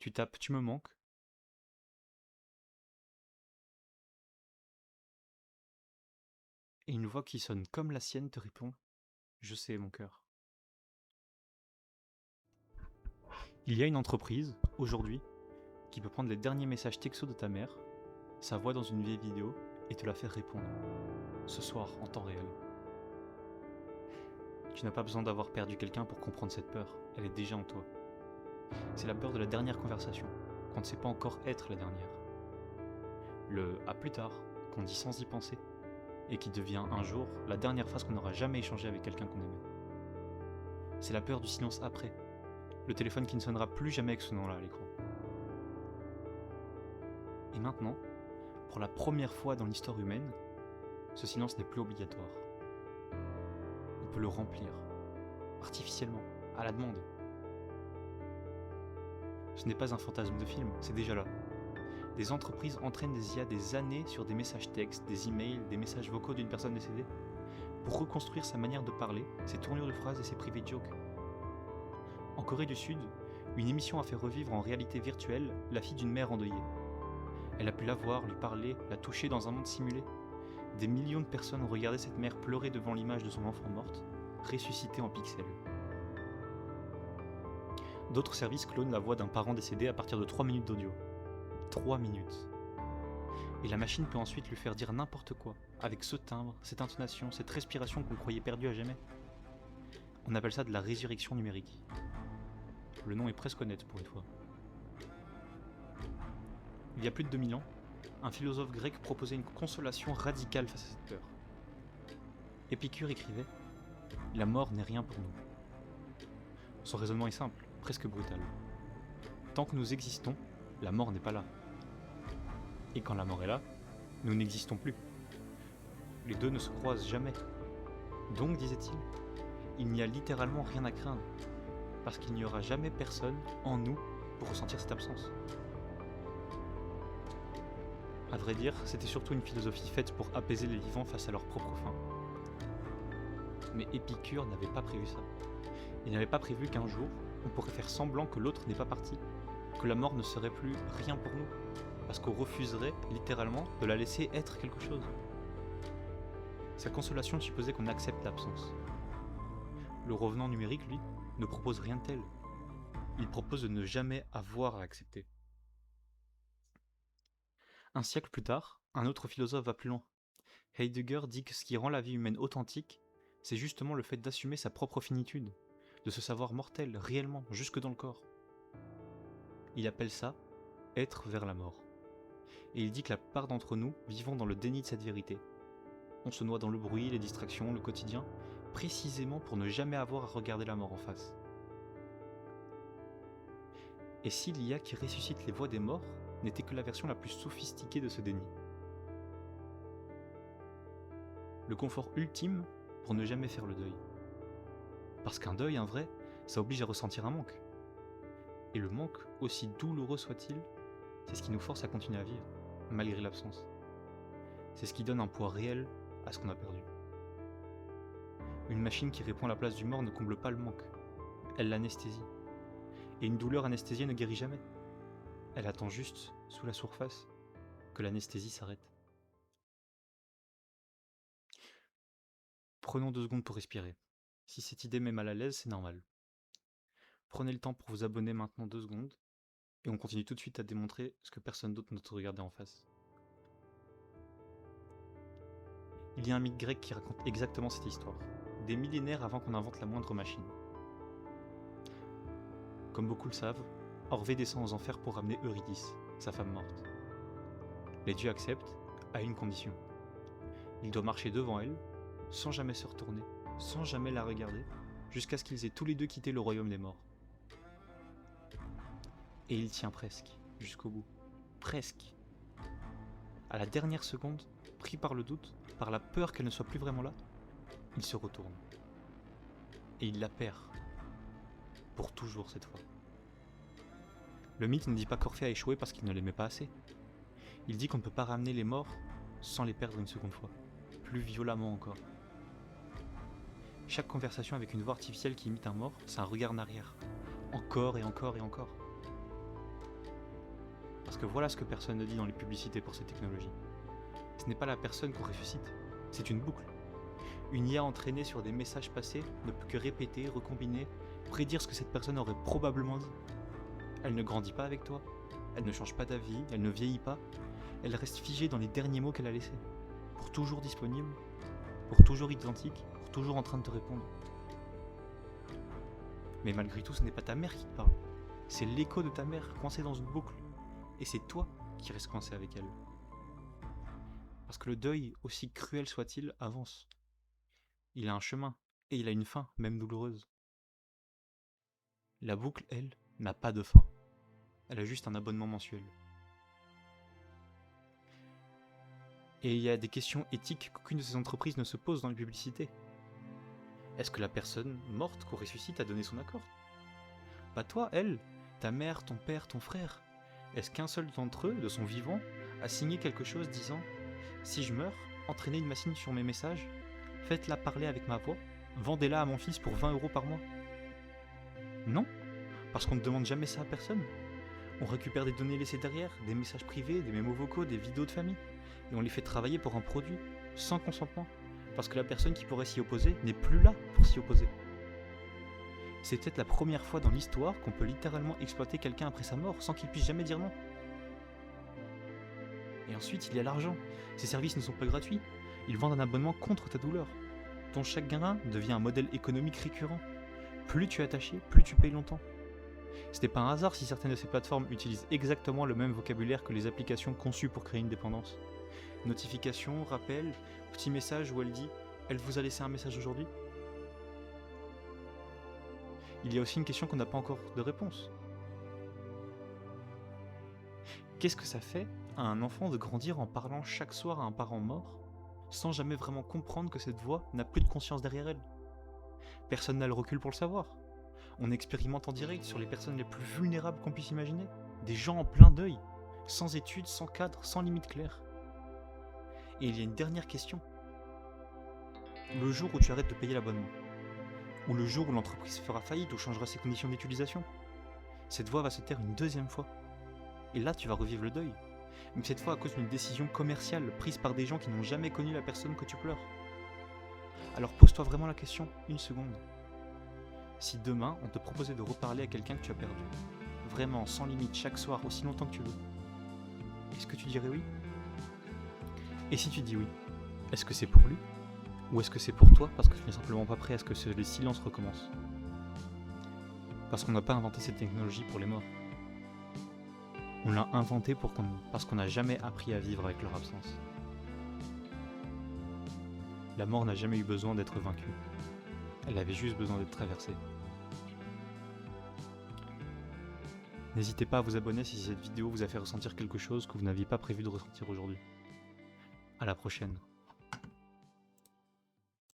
Tu tapes «tu me manques» et une voix qui sonne comme la sienne te répond «Je sais, mon cœur». Il y a une entreprise, aujourd'hui, qui peut prendre les derniers messages textos de ta mère, sa voix dans une vieille vidéo, et te la faire répondre. Ce soir, en temps réel. Tu n'as pas besoin d'avoir perdu quelqu'un pour comprendre cette peur, elle est déjà en toi. C'est la peur de la dernière conversation, qu'on ne sait pas encore être la dernière. Le « à plus tard » qu'on dit sans y penser, et qui devient un jour la dernière phrase qu'on n'aura jamais échangée avec quelqu'un qu'on aimait. C'est la peur du silence après, le téléphone qui ne sonnera plus jamais avec ce nom-là à l'écran. Et maintenant, pour la première fois dans l'histoire humaine, ce silence n'est plus obligatoire. On peut le remplir, artificiellement, à la demande. Ce n'est pas un fantasme de film, c'est déjà là. Des entreprises entraînent des IA des années sur des messages textes, des emails, des messages vocaux d'une personne décédée, pour reconstruire sa manière de parler, ses tournures de phrases et ses private jokes. En Corée du Sud, une émission a fait revivre en réalité virtuelle la fille d'une mère endeuillée. Elle a pu la voir, lui parler, la toucher dans un monde simulé. Des millions de personnes ont regardé cette mère pleurer devant l'image de son enfant morte, ressuscitée en pixels. D'autres services clonent la voix d'un parent décédé à partir de 3 minutes d'audio. 3 minutes. Et la machine peut ensuite lui faire dire n'importe quoi, avec ce timbre, cette intonation, cette respiration qu'on croyait perdue à jamais. On appelle ça de la résurrection numérique. Le nom est presque honnête pour une fois. Il y a plus de 2000 ans, un philosophe grec proposait une consolation radicale face à cette peur. Épicure écrivait « La mort n'est rien pour nous ». Son raisonnement est simple, presque brutal. Tant que nous existons, la mort n'est pas là. Et quand la mort est là, nous n'existons plus. Les deux ne se croisent jamais. Donc, disait-il, il n'y a littéralement rien à craindre, parce qu'il n'y aura jamais personne en nous pour ressentir cette absence. À vrai dire, c'était surtout une philosophie faite pour apaiser les vivants face à leur propre faim. Mais Épicure n'avait pas prévu ça. Il n'avait pas prévu qu'un jour, on pourrait faire semblant que l'autre n'est pas parti, que la mort ne serait plus rien pour nous, parce qu'on refuserait, littéralement, de la laisser être quelque chose. Sa consolation supposait qu'on accepte l'absence. Le revenant numérique, lui, ne propose rien de tel. Il propose de ne jamais avoir à accepter. Un siècle plus tard, un autre philosophe va plus loin. Heidegger dit que ce qui rend la vie humaine authentique, c'est justement le fait d'assumer sa propre finitude, de se savoir mortel, réellement, jusque dans le corps. Il appelle ça « être vers la mort ». Et il dit que la plupart d'entre nous vivons dans le déni de cette vérité. On se noie dans le bruit, les distractions, le quotidien, précisément pour ne jamais avoir à regarder la mort en face. Et si l'IA qui ressuscite les voix des morts n'était que la version la plus sophistiquée de ce déni? Le confort ultime pour ne jamais faire le deuil. Parce qu'un deuil, un vrai, ça oblige à ressentir un manque. Et le manque, aussi douloureux soit-il, c'est ce qui nous force à continuer à vivre, malgré l'absence. C'est ce qui donne un poids réel à ce qu'on a perdu. Une machine qui répond à la place du mort ne comble pas le manque, elle l'anesthésie. Et une douleur anesthésiée ne guérit jamais. Elle attend juste, sous la surface, que l'anesthésie s'arrête. Prenons 2 secondes pour respirer. Si cette idée met mal à l'aise, c'est normal. Prenez le temps pour vous abonner maintenant 2 secondes, et on continue tout de suite à démontrer ce que personne d'autre ne te regardait en face. Il y a un mythe grec qui raconte exactement cette histoire, des millénaires avant qu'on invente la moindre machine. Comme beaucoup le savent, Orphée descend aux enfers pour ramener Eurydice, sa femme morte. Les dieux acceptent, à une condition. Il doit marcher devant elle, sans jamais se retourner, sans jamais la regarder, jusqu'à ce qu'ils aient tous les deux quitté le royaume des morts. Et il tient presque, jusqu'au bout. Presque. À la dernière seconde, pris par le doute, par la peur qu'elle ne soit plus vraiment là, il se retourne. Et il la perd. Pour toujours cette fois. Le mythe ne dit pas qu'Orphée a échoué parce qu'il ne l'aimait pas assez. Il dit qu'on ne peut pas ramener les morts sans les perdre une seconde fois. Plus violemment encore. Chaque conversation avec une voix artificielle qui imite un mort, c'est un regard en arrière. Encore et encore et encore. Parce que voilà ce que personne ne dit dans les publicités pour ces technologies. Ce n'est pas la personne qu'on ressuscite, c'est une boucle. Une IA entraînée sur des messages passés ne peut que répéter, recombiner, prédire ce que cette personne aurait probablement dit. Elle ne grandit pas avec toi, elle ne change pas d'avis, elle ne vieillit pas, elle reste figée dans les derniers mots qu'elle a laissés. Pour toujours disponible, pour toujours identique, pour toujours en train de te répondre. Mais malgré tout, ce n'est pas ta mère qui te parle. C'est l'écho de ta mère coincé dans une boucle. Et c'est toi qui restes coincé avec elle. Parce que le deuil, aussi cruel soit-il, avance. Il a un chemin, et il a une fin, même douloureuse. La boucle, elle, n'a pas de fin. Elle a juste un abonnement mensuel. Et il y a des questions éthiques qu'aucune de ces entreprises ne se pose dans les publicités. Est-ce que la personne morte qu'on ressuscite a donné son accord? Pas toi, elle, ta mère, ton père, ton frère. Est-ce qu'un seul d'entre eux, de son vivant, a signé quelque chose disant « Si je meurs, entraînez une machine sur mes messages, faites-la parler avec ma voix, vendez-la à mon fils pour 20 € par mois ». Non, parce qu'on ne demande jamais ça à personne. On récupère des données laissées derrière, des messages privés, des mémos vocaux, des vidéos de famille, et on les fait travailler pour un produit, sans consentement, parce que la personne qui pourrait s'y opposer n'est plus là pour s'y opposer. C'est peut-être la première fois dans l'histoire qu'on peut littéralement exploiter quelqu'un après sa mort sans qu'il puisse jamais dire non. Et ensuite, il y a l'argent. Ces services ne sont pas gratuits. Ils vendent un abonnement contre ta douleur. Ton chagrin devient un modèle économique récurrent. Plus tu es attaché, plus tu payes longtemps. Ce n'est pas un hasard si certaines de ces plateformes utilisent exactement le même vocabulaire que les applications conçues pour créer une dépendance. Notification, rappel, petit message où elle dit « Elle vous a laissé un message aujourd'hui ?» Il y a aussi une question qu'on n'a pas encore de réponse. Qu'est-ce que ça fait à un enfant de grandir en parlant chaque soir à un parent mort, sans jamais vraiment comprendre que cette voix n'a plus de conscience derrière elle? Personne n'a le recul pour le savoir. On expérimente en direct sur les personnes les plus vulnérables qu'on puisse imaginer, des gens en plein deuil, sans études, sans cadre, sans limite claire. Et il y a une dernière question. Le jour où tu arrêtes de payer l'abonnement, ou le jour où l'entreprise fera faillite ou changera ses conditions d'utilisation, cette voix va se taire une deuxième fois. Et là, tu vas revivre le deuil. Mais cette fois à cause d'une décision commerciale prise par des gens qui n'ont jamais connu la personne que tu pleures. Alors pose-toi vraiment la question, une seconde. Si demain, on te proposait de reparler à quelqu'un que tu as perdu, vraiment, sans limite, chaque soir, aussi longtemps que tu veux, est-ce que tu dirais oui? Et si tu dis oui, est-ce que c'est pour lui? Ou est-ce que c'est pour toi parce que tu n'es simplement pas prêt à ce que les silences recommencent? Parce qu'on n'a pas inventé cette technologie pour les morts. On l'a inventé parce qu'on n'a jamais appris à vivre avec leur absence. La mort n'a jamais eu besoin d'être vaincue. Elle avait juste besoin d'être traversée. N'hésitez pas à vous abonner si cette vidéo vous a fait ressentir quelque chose que vous n'aviez pas prévu de ressentir aujourd'hui. À la prochaine.